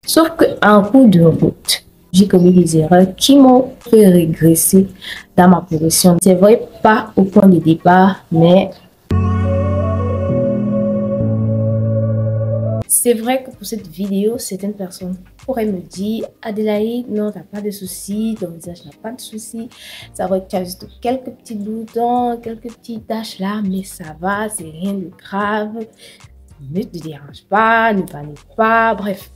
Sauf qu'en cours de route, j'ai commis des erreurs qui m'ont fait régresser dans ma progression. C'est vrai, pas au point de départ, mais c'est vrai que pour cette vidéo, certaines personnes pourraient me dire « Adélaïde, non, t'as pas de soucis, ton visage n'a pas de soucis. Ça va, tu as juste quelques petits boutons, quelques petites taches là, mais ça va, c'est rien de grave. Ne te dérange pas, ne panique pas, bref.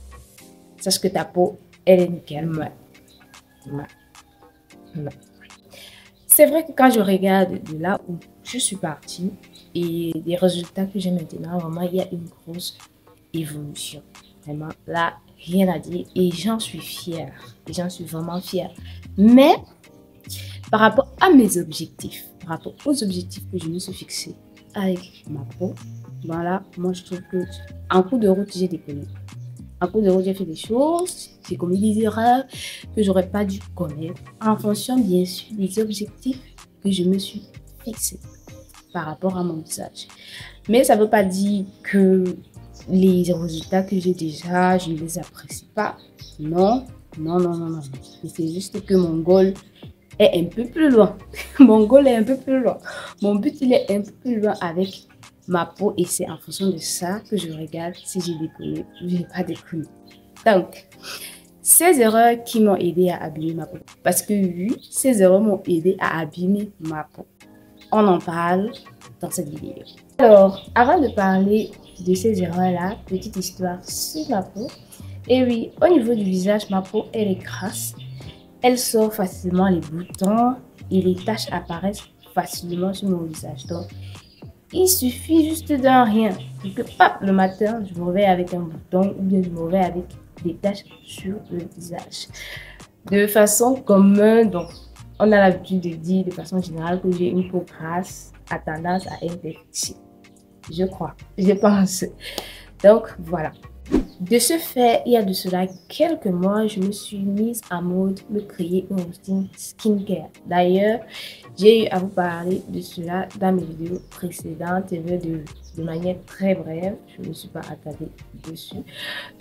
Sache que ta peau, elle est nickel. » C'est vrai que quand je regarde de là où je suis partie et des résultats que j'ai maintenant, vraiment, il y a une grosse évolution. Vraiment, là, rien à dire et j'en suis fière. Et j'en suis vraiment fière. Mais, par rapport à mes objectifs, par rapport aux objectifs que je me suis fixés avec ma peau, voilà, moi, je trouve que en cours de route, j'ai déconné. En cours de route, j'ai fait des choses, j'ai commis des erreurs que j'aurais pas dû commettre en fonction, bien sûr, des objectifs que je me suis fixés par rapport à mon visage. Mais ça ne veut pas dire que les résultats que j'ai déjà, je ne les apprécie pas. Non, non, non, non, non. C'est juste que mon goal est un peu plus loin. Mon goal est un peu plus loin. Mon but, il est un peu plus loin avec ma peau et c'est en fonction de ça que je regarde si j'ai déconné ou j'ai pas déconné. Donc, ces erreurs qui m'ont aidé à abîmer ma peau. Parce que oui, ces erreurs m'ont aidé à abîmer ma peau. On en parle dans cette vidéo. Alors, avant de parler de ces erreurs-là, petite histoire sur ma peau. Et oui, au niveau du visage, ma peau, elle est grasse. Elle sort facilement les boutons et les taches apparaissent facilement sur mon visage. Donc, il suffit juste d'un rien. Que pap, le matin, je me réveille avec un bouton ou bien je me réveille avec des taches sur le visage. De façon commune, donc, on a l'habitude de dire de façon générale que j'ai une peau grasse à tendance à infecter. Je crois, je pense. Donc, voilà. De ce fait, il y a de cela quelques mois, je me suis mise à mode de créer une routine skincare. D'ailleurs, j'ai eu à vous parler de cela dans mes vidéos précédentes et de manière très brève. Je ne me suis pas attardée dessus.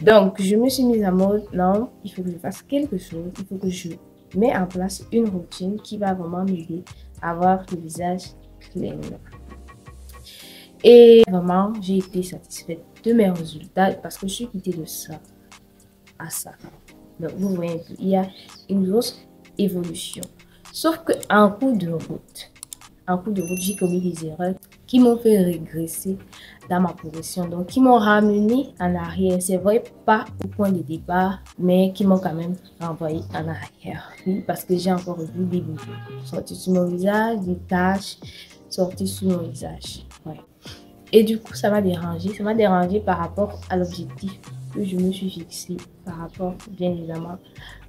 Donc, je me suis mise à mode. Non, il faut que je fasse quelque chose. Il faut que je mette en place une routine qui va vraiment m'aider à avoir le visage clean. Et vraiment, j'ai été satisfaite de mes résultats parce que je suis quittée de ça à ça. Donc, vous voyez, il y a une grosse évolution. Sauf qu'en cours de route, j'ai commis des erreurs qui m'ont fait régresser dans ma progression. Donc, qui m'ont ramené en arrière. C'est vrai, pas au point de départ, mais qui m'ont quand même renvoyé en arrière. Oui, parce que j'ai encore vu des boutons sortis sur mon visage, des taches sorties sur mon visage. Ouais. Et du coup, ça m'a dérangé par rapport à l'objectif que je me suis fixé, par rapport, bien évidemment,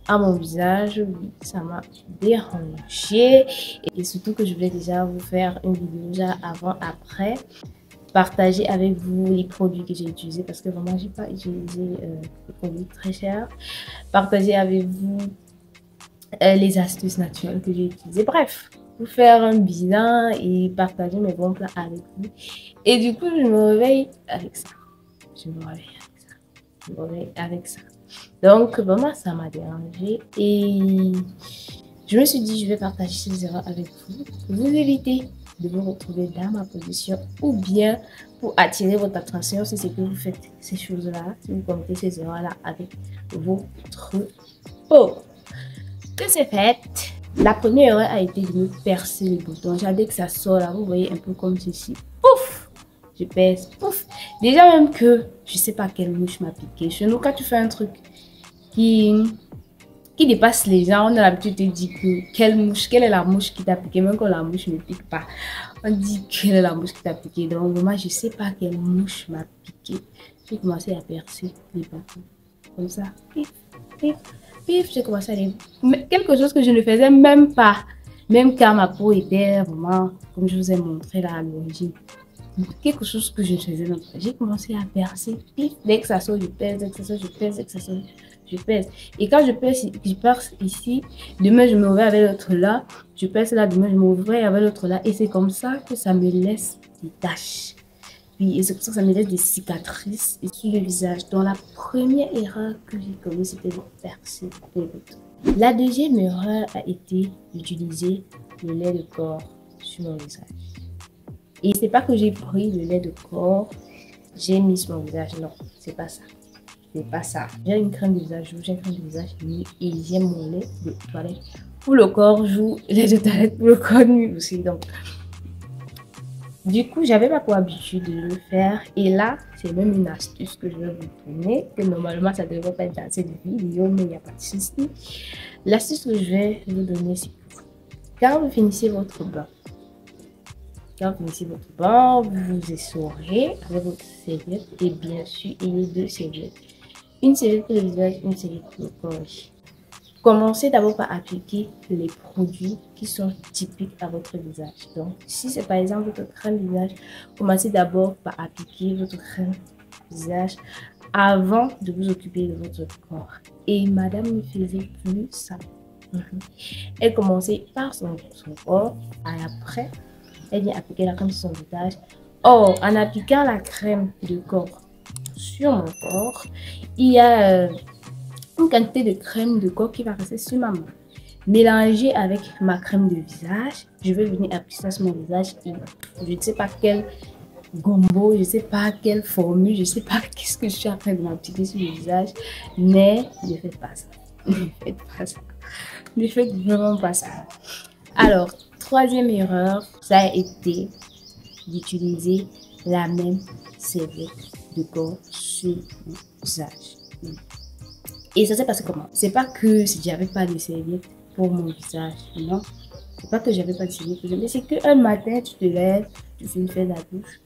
à mon visage. Oui, ça m'a dérangé. Et surtout que je voulais déjà vous faire une vidéo déjà avant, après, partager avec vous les produits que j'ai utilisés, parce que vraiment, j'ai pas utilisé des produits très chers. Partager avec vous les astuces naturelles que j'ai utilisées. Bref, pour faire un bilan et partager mes bons plans avec vous. Et du coup, je me réveille avec ça. Donc, vraiment, ça m'a dérangé. Et je me suis dit, je vais partager ces erreurs avec vous. Pour vous éviter de vous retrouver dans ma position. Ou bien pour attirer votre attention si c'est que vous faites ces choses-là. Si vous commettez ces erreurs-là avec votre peau. Que c'est fait. La première erreur a été de me percer les boutons. J'avais que ça sort là, vous voyez, un peu comme ceci. Pouf! Je perce, pouf! Déjà même que je sais pas quelle mouche m'a piqué. Chez nous, quand tu fais un truc qui dépasse les gens, on a l'habitude de dire que quelle est la mouche qui t'a piqué, même quand la mouche ne pique pas. On dit quelle est la mouche qui t'a piqué. Donc moi, je sais pas quelle mouche m'a piqué. J'ai commencé à percer les boutons. Comme ça. Pif, pif. Pif, j'ai commencé à aller. Quelque chose que je ne faisais même pas. Même quand ma peau était vraiment, comme je vous ai montré là à l'origine. Quelque chose que je ne faisais même pas. J'ai commencé à percer. Pif, dès que ça sort, je pèse. Dès que ça sort, je pèse. Dès que ça sort, je pèse. Et quand je perce ici, demain je me réveille avec l'autre là. Je perce là, demain je me réveille avec l'autre là. Et c'est comme ça que ça me laisse des taches. Oui, et c'est pour ça que ça me laisse des cicatrices et sur le visage. Donc la première erreur que j'ai commise, c'était de percer le bouton. La deuxième erreur a été d'utiliser le lait de corps sur mon visage. Et c'est pas que j'ai pris le lait de corps, j'ai mis sur mon visage. Non, c'est pas ça. C'est pas ça. J'ai une crème de visage rouge, j'ai une crème de visage nuit et j'ai mon lait de toilette pour le corps jour, lait de toilette pour le corps nuit aussi. Donc, du coup, j'avais pas pour habitude de le faire. Et là, c'est même une astuce que je vais vous donner, que normalement, ça ne devrait pas être dans cette vidéo, mais il n'y a pas de souci. L'astuce que je vais vous donner, c'est quand vous finissez votre bain, vous vous essorez avec votre serviette et bien sûr, ayez deux serviettes. Une serviette pour le visage, une serviette pour le corps. Commencez d'abord par appliquer les produits qui sont typiques à votre visage. Donc, si c'est par exemple votre crème visage, commencez d'abord par appliquer votre crème visage avant de vous occuper de votre corps. Et madame ne faisait plus ça. Elle commençait par son corps et après, elle vient appliquer la crème sur son visage. Or, en appliquant la crème de corps sur mon corps, il y a une quantité de crème de corps qui va rester sur ma main. Mélangée avec ma crème de visage, je vais venir appliquer ça sur mon visage et je ne sais pas quel gombo, je ne sais pas quelle formule, je ne sais pas qu'est-ce que je suis en train de m'appliquer sur le visage, mais ne faites pas ça. Ne faites pas ça. Ne faites vraiment pas ça. Alors, troisième erreur, ça a été d'utiliser la même serviette de corps sur mon visage. Et ça s'est passé comment? C'est pas que j'avais pas de serviette pour mon visage, non. C'est pas que j'avais pas de serviette, mais c'est qu'un matin, tu te lèves, tu fais la douche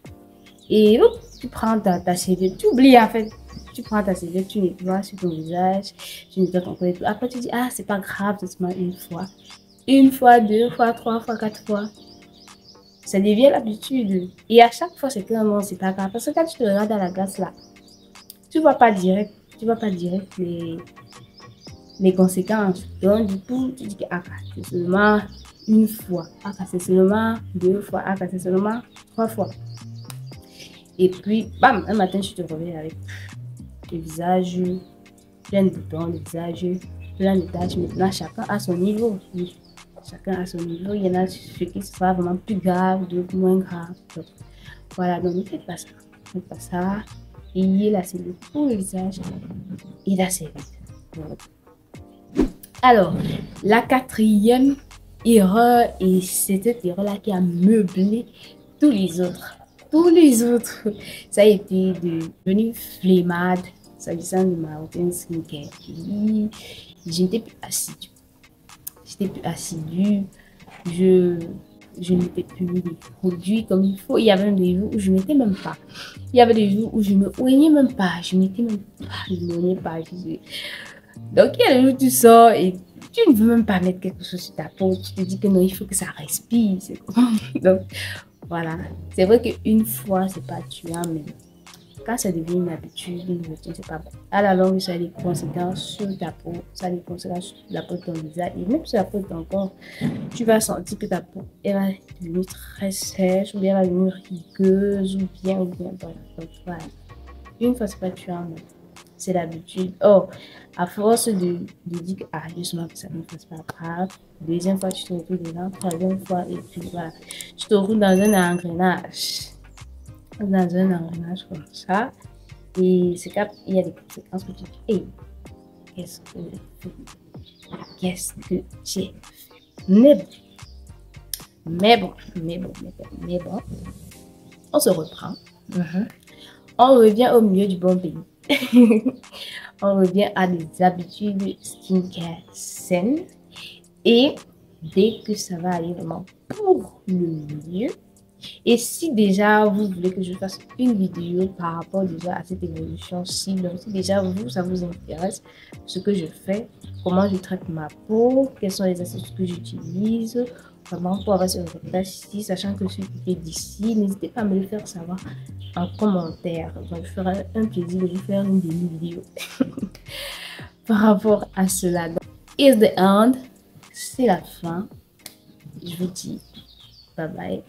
et hop, tu prends ta serviette, tu oublies en fait. Tu prends ta serviette, tu nettoies sur ton visage, tu nettoies ton corps et tout. Après, tu dis, ah, c'est pas grave, c'est seulement une fois. Une fois, deux fois, trois fois, quatre fois. Ça devient l'habitude. Et à chaque fois, c'est que non, c'est pas grave. Parce que quand tu te regardes dans la glace là, tu vois pas direct les conséquences. Donc, du coup, tu dis que ah, c'est seulement une fois, ah, c'est seulement deux fois, ah, c'est seulement trois fois. Et puis, bam, un matin, je te reviens avec le visage plein de boutons, le visage plein de taches. Maintenant, chacun a son niveau. Oui. Chacun a son niveau. Il y en a ceux qui sera vraiment plus grave, d'autres moins grave. Donc, voilà, donc ne faites pas ça. Ne faites pas ça. Ayez la serviette pour le visage et la serviette. Voilà. Alors, la quatrième erreur, et c'est cette erreur-là qui a meublé tous les autres. Tous les autres, ça a été de devenir flemmarde, s'agissant de ma routine skincare. Je n'étais plus assidue. Je ne mettais plus les produits comme il faut. Il y avait des jours où je ne mettais même pas. Il y avait des jours où je ne oignais même pas. Je ne mettais même pas. Je ne oignais pas. Donc, il y a des jours où tu sors et tu ne veux même pas mettre quelque chose sur ta peau. Tu te dis que non, il faut que ça respire. Donc, voilà. C'est vrai qu'une fois, c'est pas tuant, mais quand ça devient une habitude, une routine, c'est pas bon. À la longue, ça a des conséquences sur ta peau, ça a des conséquences sur la peau de ton visage et même sur la peau de ton corps. Tu vas sentir que ta peau, elle va devenir très sèche, ou bien elle va devenir rugueuse, ou bien. Donc, voilà. Une fois, c'est pas tuant, mais c'est l'habitude. Or, à force de dire que justement que ça ne fasse pas grave, deuxième fois, tu te retrouves dedans, troisième fois, et puis voilà. Tu te retrouves dans un engrenage. Comme ça. Et c'est qu'il y a des conséquences que tu dis, hey, qu'est-ce que j'ai fait? Qu'est-ce que j'ai fait? Mais bon, on se reprend. On revient au milieu du bon pays. On revient à des habitudes skincare saines. Et dès que ça va aller vraiment pour le mieux, et si déjà vous voulez que je fasse une vidéo par rapport déjà à cette évolution-ci, donc si déjà vous, ça vous intéresse, ce que je fais, comment je traite ma peau, quelles sont les astuces que j'utilise, vraiment pour avoir ce résultat-ci, sachant que je suis d'ici, n'hésitez pas à me le faire savoir en commentaire. Donc, je ferai un plaisir de vous faire une demi-vidéo par rapport à cela. Donc, it's the end, c'est la fin. Je vous dis bye bye.